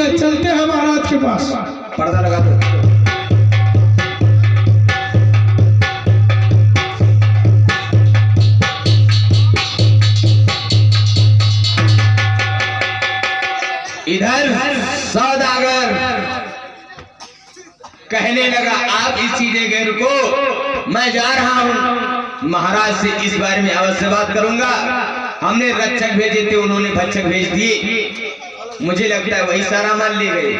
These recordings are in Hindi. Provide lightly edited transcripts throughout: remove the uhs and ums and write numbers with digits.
है, चलते हैं महाराज के पास। पर्दा लगा दो। इधर सौदागर कहने लगा, आप इसी जगह रुको, मैं जा रहा हूं, महाराज से इस बारे में अवश्य बात करूंगा। हमने रक्षक भेजे थे, उन्होंने भक्षक भेज दिए, मुझे लगता है वही सारा माल ले गए।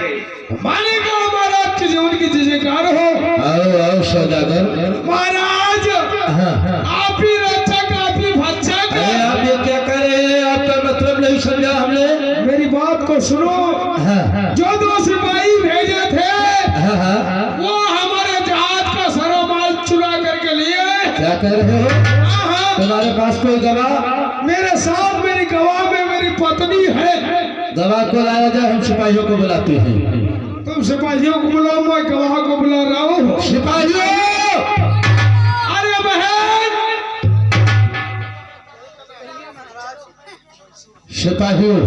मालिक महाराज के जीवन की जयकार हो। आओ सौदागर महाराज, आप ही रक्षक, आप ही भक्षक। आप ये क्या कर रहे हैं? आपका मतलब नहीं समझा हमने। मेरी बात को सुनो। जो 2 सिपाही भेजे थे वो हमारे जहाज का सारा माल चुरा करके लिए। क्या कर रहे हो? तुम्हारे पास कोई गवाह? मेरे साथ मेरी गवाह में मेरी पत्नी है। गवाह को लाया जाए, हम सिपाहियों को बुलाते हैं। तुम सिपाहियों को बुलाओ, मैं गवाह को बुला रहा हूँ। सिपाहियों! अरे बहन, सिपाहियों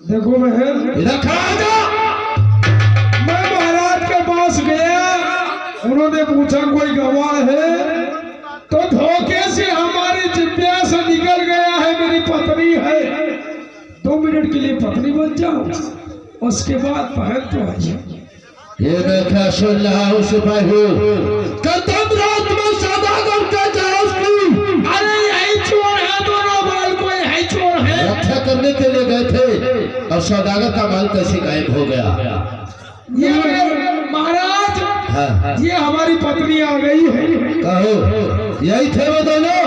देखो बहन, इधर खड़ा हो जाओ। मैं महाराज के पास गया, उन्होंने पूछा कोई गवाह है, तो धोखे से हमारी जिब्या से निकल गया है मेरी पत्नी है। 2 मिनट के लिए पत्नी बन जाओ, उसके बाद बहन तो आ जाओ। ये मैं क्या सुन रहा हूँ सिपाहियों? तुम रात में सौदागर के जाओ उसकी। अरे यही चोर है, दोनों माल को यही चोर है। रक्षा करने के लिए गए थे और सौदागर का माल कैसे गायब हो गया? ये महाराज, हाँ। ये हमारी पत्नी आ गई है। कहो, यही थे वो दोनों?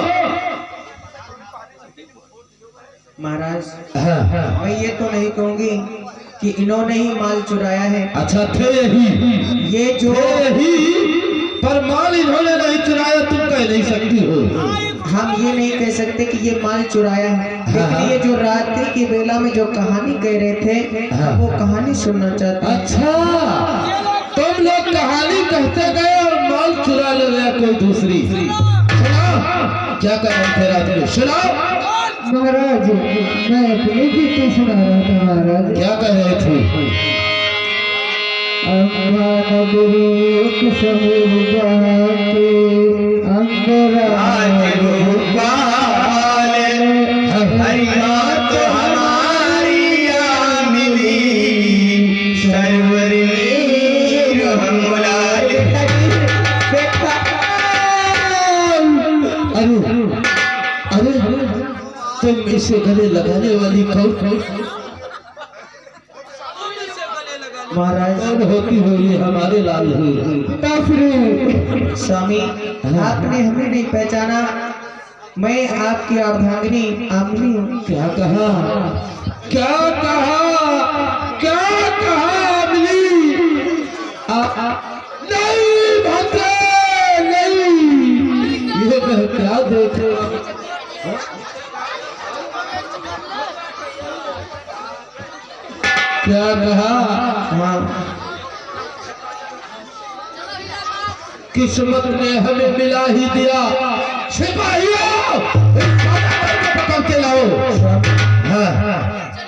महाराज, हाँ। मैं ये तो नहीं कहूंगी कि इन्होंने ही माल चुराया है। अच्छा, थे यही। ये जो यही, पर माल इन्होंने नहीं चुराया, तुम कह नहीं सकती हो। हम ये नहीं कह सकते कि ये माल चुराया है, लेकिन ये जो रात्रि की बेला में जो कहानी कह रहे थे, हम वो कहानी सुनना चाहते हैं। अच्छा, तुम लोग कहानी कहते गए और माल चुरा ले गया कोई दूसरी। सुनाओ, क्या कर रहे थे रात में? सुनाओ। महाराज, मैं अपनी गीत सुना रहा था। महाराज, क्या कह रहे थे? तुम इसे गले लगाने वाली कौन? महाराज, कौन होती हो ये हमारे लाल हुई? स्वामी, आपने हमें नहीं पहचाना। मैं आपकी अर्धांगिनी आमली हूँ। क्या कहा? क्या कहा? क्या कहा अमली? नहीं भद्रे, नहीं। ये मैं क्या देख रहा हूँ? क्या कहा? किस्मत ने हमें मिला ही दिया। सिपाहियों, पकड़ के लाओ। हाँ।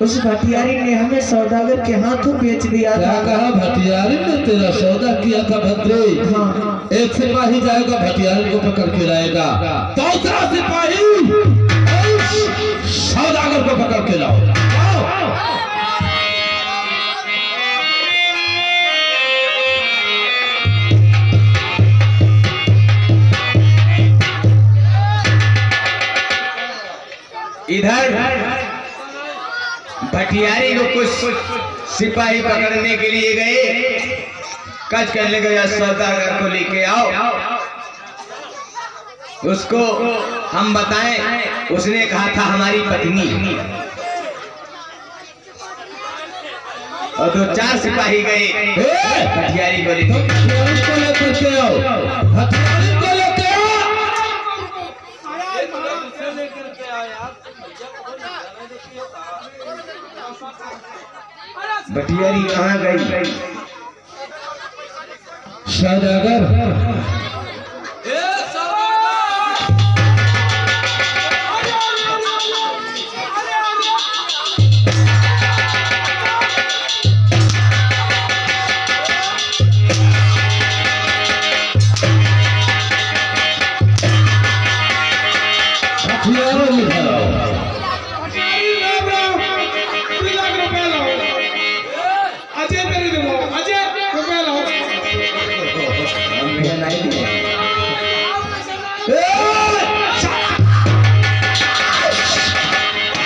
उस भटियारी ने हमें सौदागर के हाथों बेच दिया था। क्या कहा? भटियारी ने तेरा सौदा किया था भद्रे? हाँ। एक सिपाही जाएगा, भटियारी को पकड़ के लाएगा। दूसरा सिपाही सौदागर को पकड़ के लाओ। इधर भटियारी को कुछ सिपाही पकड़ने के लिए गए, कच करने गया, सौदागर को लेके आओ, उसको हम बताएं। उसने कहा था हमारी पत्नी, और 2-4 सिपाही गए भटियारी को लेके। भटियारी को लेके आओ, भटियारी को लेके आओ। भटियारी कहाँ गई? सौदागर, हथियारों निकल आओ। अजय तेरे दे अजय रुपया लाओ।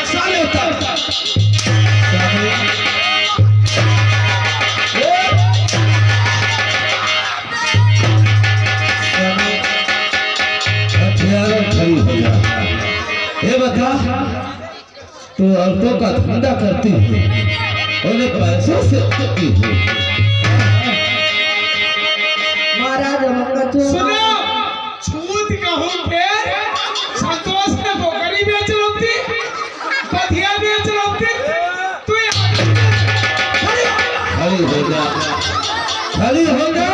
साले उतर। हथियारों खड़ी हो जा। ये बता, तू औरतों का धंधा करती है, उन्हें पैसों से देती है। महाराज हमका तो सुनो, छूत कहूँ के संतोष ने बकरी बेच लोती, बधिया बेच लोती, तू खड़ी हो जा, खड़ी हो जा।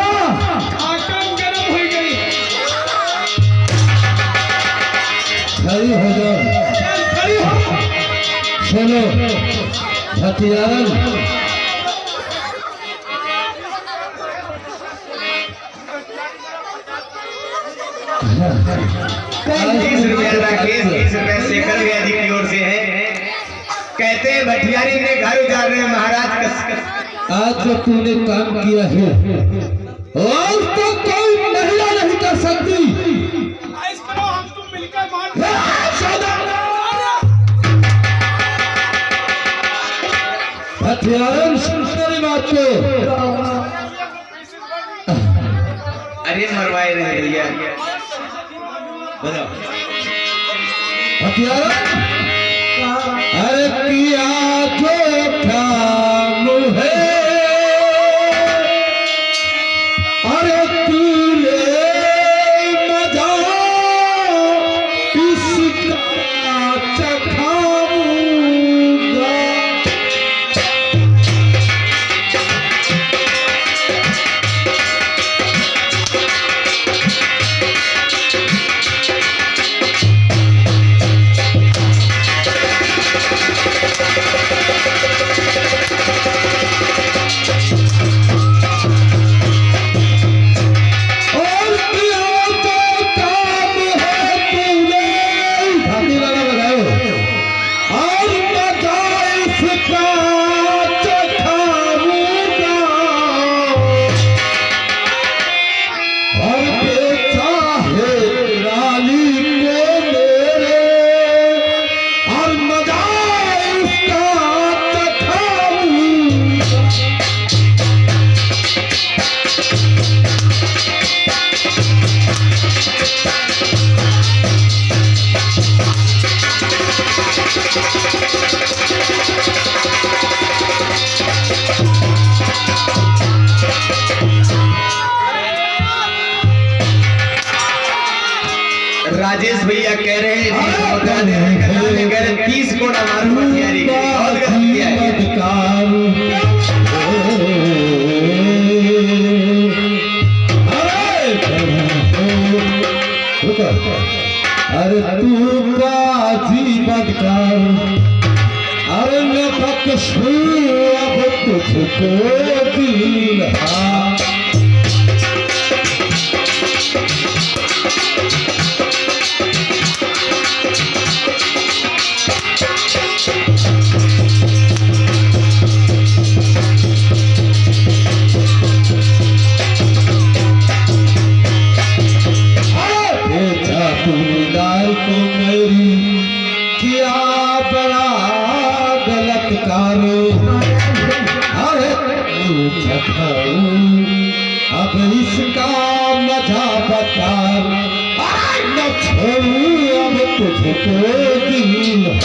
आकम गरम हो गई। खड़ी हो जा। चल खड़ी हो। सुनो, हथियारन ₹30 राकेश, ₹30 शेखर भैया जी की ओर से है। कहते हैं भटियारी ने घर उजाड़ रहे महाराज का। आज जो तूने काम किया है, और तो कोई महिला नहीं कर सकती। ऐस करो, हम तुम मिलकर मान हथियारन सुनने बात को। अरे मरवाए रहे भैया। बताओ। हथियारन अरे किया जो काम है, अरे तूने मजा इसका चखाऊंगा। राजेश भैया कह रहे हैं 30 कोड़ा मारू भटियारी के। बहुत गलत किया है। अरे तू बाजी बदकार, अरे मैं बख्शू अब तुझको दिल। अब इसका मजा बता, न छोड़ू अब तुझको दिल।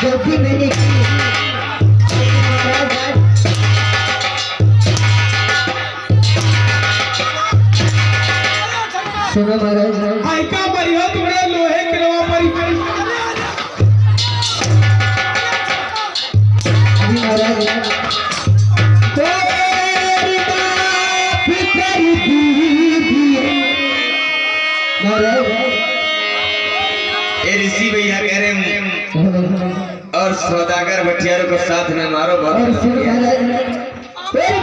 गलती मैंने की, सुनो महाराज। आयका बढ़िया तुम्हारे लोहे के रवा परी अभी महाराज तेरी बात कर दीजिए। ये ऋषि भैया कह रहे हैं और सौदागर भटियारों को साथ में मारो बहुत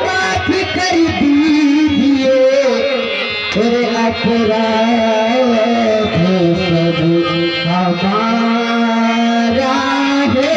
माफ कर दीजिए तेरे अपराध सब हमारा है।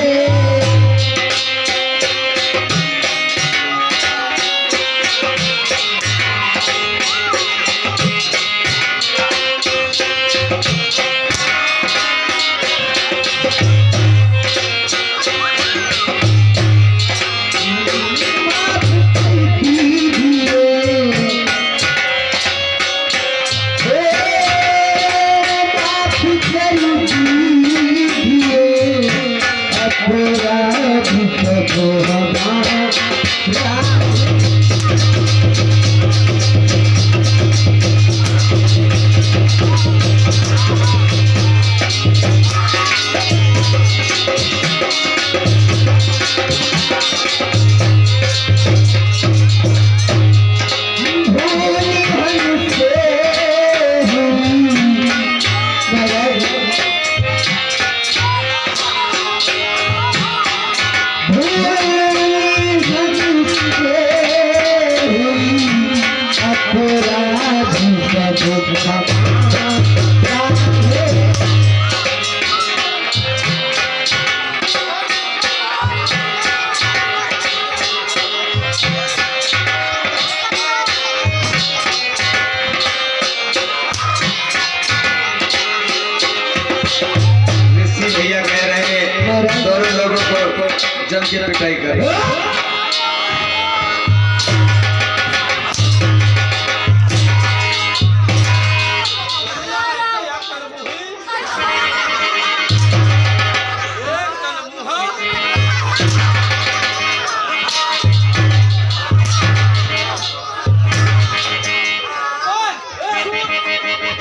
जम के पिटाई करे।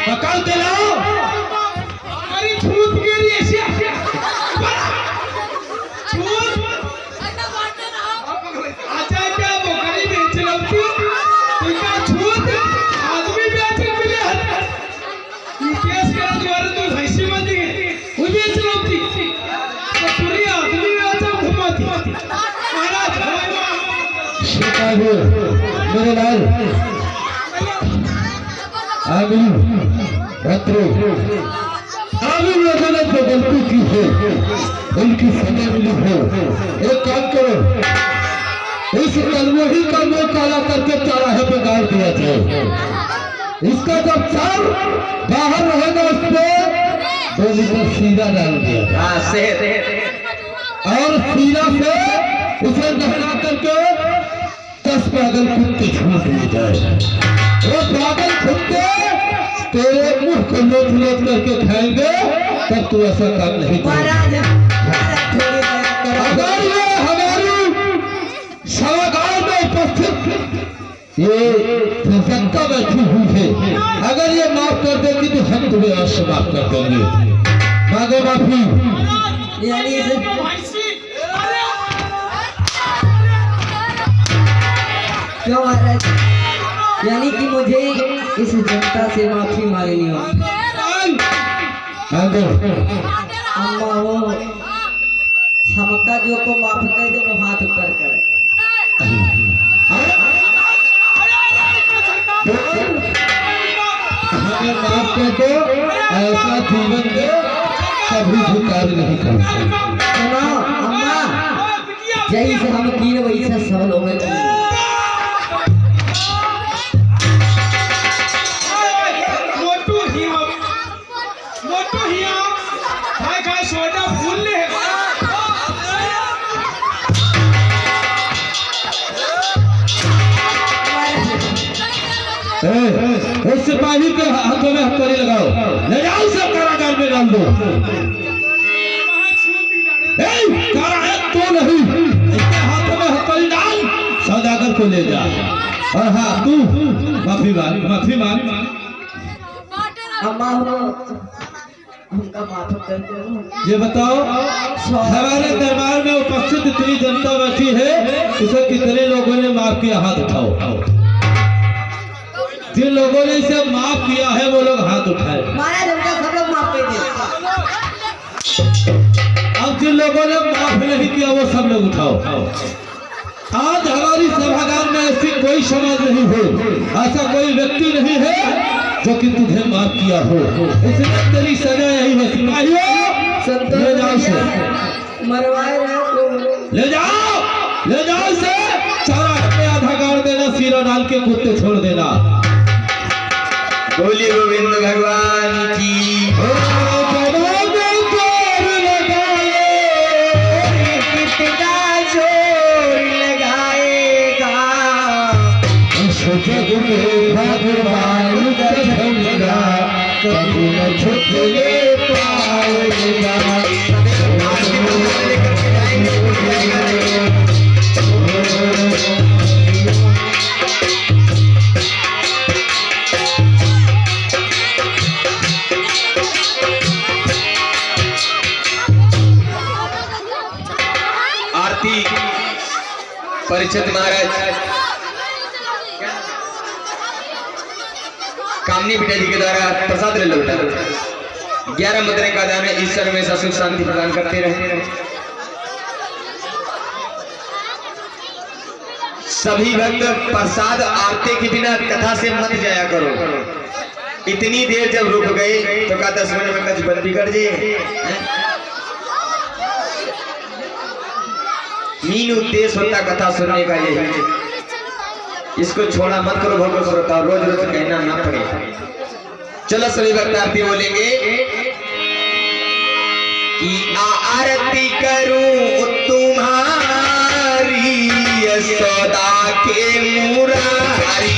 पकड़ के लाओ। अरे छूट गई ऐसे अच्छा क्या बकरी बेच लौटी इनका छूट आदमी बेच मिले केस के द्वारा तो भैंसी बन गई वो बेच लौटी तो पूरी आदमी बेचा घुमाती महाराज शिकागो मेरे लाल आमिर रत्रो आमिर लोगों ने जो गलती की है उनकी सजा मिली है। एक काम करो इस कलमे ही का मुंह काला करके चौराहे पे गाड़ दिया जाए। इसका जब सर बाहर रहेगा उस पे 2 लीटर सीरा डाल दिया हाँ सेहत और सीरा से उसे नहला करके 10 पागल कुत्ते छूट दिए जाए। वो पागल कुत्ते तेरे मुंह को नोच नोच करके खाएंगे तब तू ऐसा काम नहीं करेगा। अगर ये हमारी सभागार में उपस्थित ये संसद बैठी हुई है अगर ये माफ कर देगी तो हम तुम्हें अवश्य माफ कर देंगे। मांगो माफी। क्यों महाराज? यानी कि मुझे इस जनता से माफी मांगनी होगी। अम्मा वो हमका जो को माफ कर दे वो हाथ ऊपर करे। हमें माफ कर दो ऐसा जीवन में कभी झुकाव नहीं करते। सुनो अम्मा जैसे हम तीन वैसे सबल हो गए। उस सिपाही के हाथों में हथौड़ी लगाओ ले जाओ उसे कारागार में डाल दो। कारागार तो नहीं इसके हाथों में हथौड़ी डाल सौदागर को ले जा। और हाँ तू माफी मांग माफी मांग। अम्मा हो हमका माफ कर दो। ये बताओ हमारे दरबार में उपस्थित इतनी जनता बैठी है उसे कितने लोगों ने माफ किया हाथ उठाओ। जिन लोगों ने इसे माफ किया है वो लोग हाथ उठाए। महाराज हमको सब लोग माफ कर दिए। अब जिन लोगों ने माफ नहीं किया वो सब लोग उठाओ। आज हमारी सभागार में ऐसी कोई समाज नहीं है, ऐसा कोई व्यक्ति नहीं है जो कि तुझे माफ किया हो। इसलिए तेरी सजा यही है, सिपाहियों ले जाओ से, मरवाए रहे ले जाओ से, चारा पे आधा गाड़ देना, सीरा डाल के कुत्ते छोड़ देना। बोलिए गोविंद भगवान की। भगवान का झंडा कभी न झुकने पाएगा। आरती परिचित महाराज कामनी पिता जी के द्वारा प्रसाद ले लो। 11 मुद्रे का दान है, ईश्वर में सुख शांति प्रदान करते रहे। सभी भक्त प्रसाद आरती के बिना कथा से मत जाया करो। इतनी देर जब रुक गए तो क्या 10 मिनट में कच बंद बिगड़ जाए। मीन उद्देश्य होता कथा सुनने का यही। इसको छोड़ा मत करो भगवत श्रोता, रोज रोज कहना ना पड़े। चलो सभी भक्त आरती बोलेंगे कि आरती करूं तुम्हारी यशोदा के मुरारी।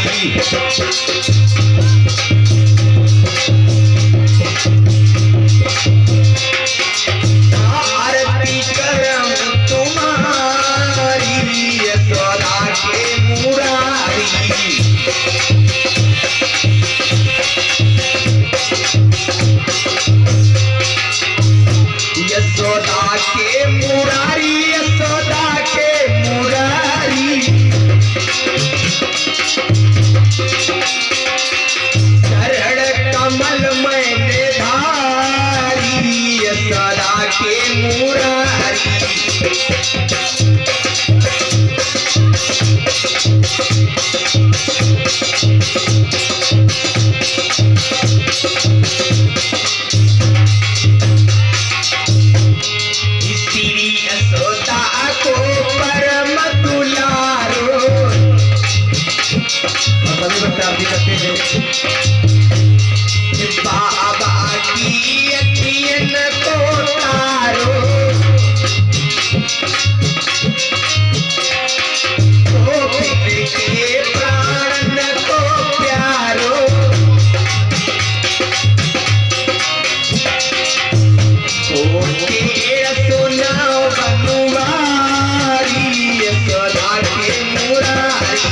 आरती करूं तुम्हारी यशोदा के मुरारी। यशोदा के मुरारी, यशोदा के मुरारी। चरण कमल मैंने धारी, यशोदा के मुरारी। बाबा की अखियन को तारो, गोविंद के प्राण को प्यारो। सुनाओ बनुवारी, यशोदा के मुरारी।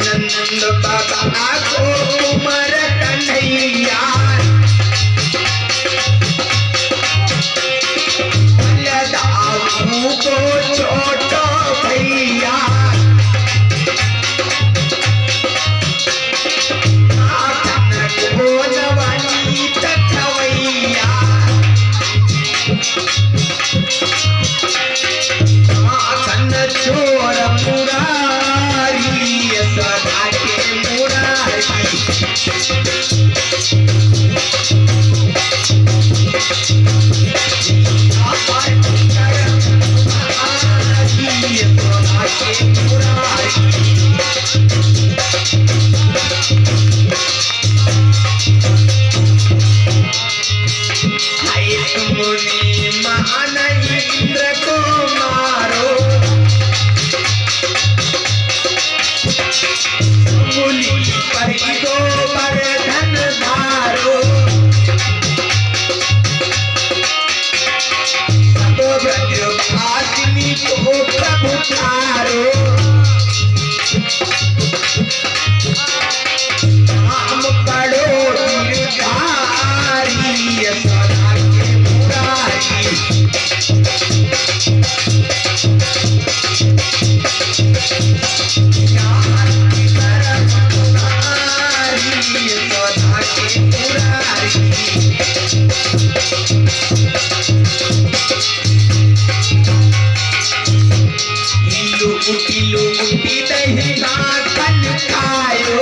नंद बाबा को कुमार कन्हैया, बलदाऊ को छोटो भैया। भोजवनी तठवैया, कन छोर मुरारी, यशोदा के मुरारी। यशोदा के मुरारी। मुनि महान इंद्र को मारो, मुनि पर गोवर्धन धारो। सब ब्रजवासिनी को प्रभु तारो, यार की तरफ तुम्हारी सौदा के पुरारी किलो उठी दही नाकन खायो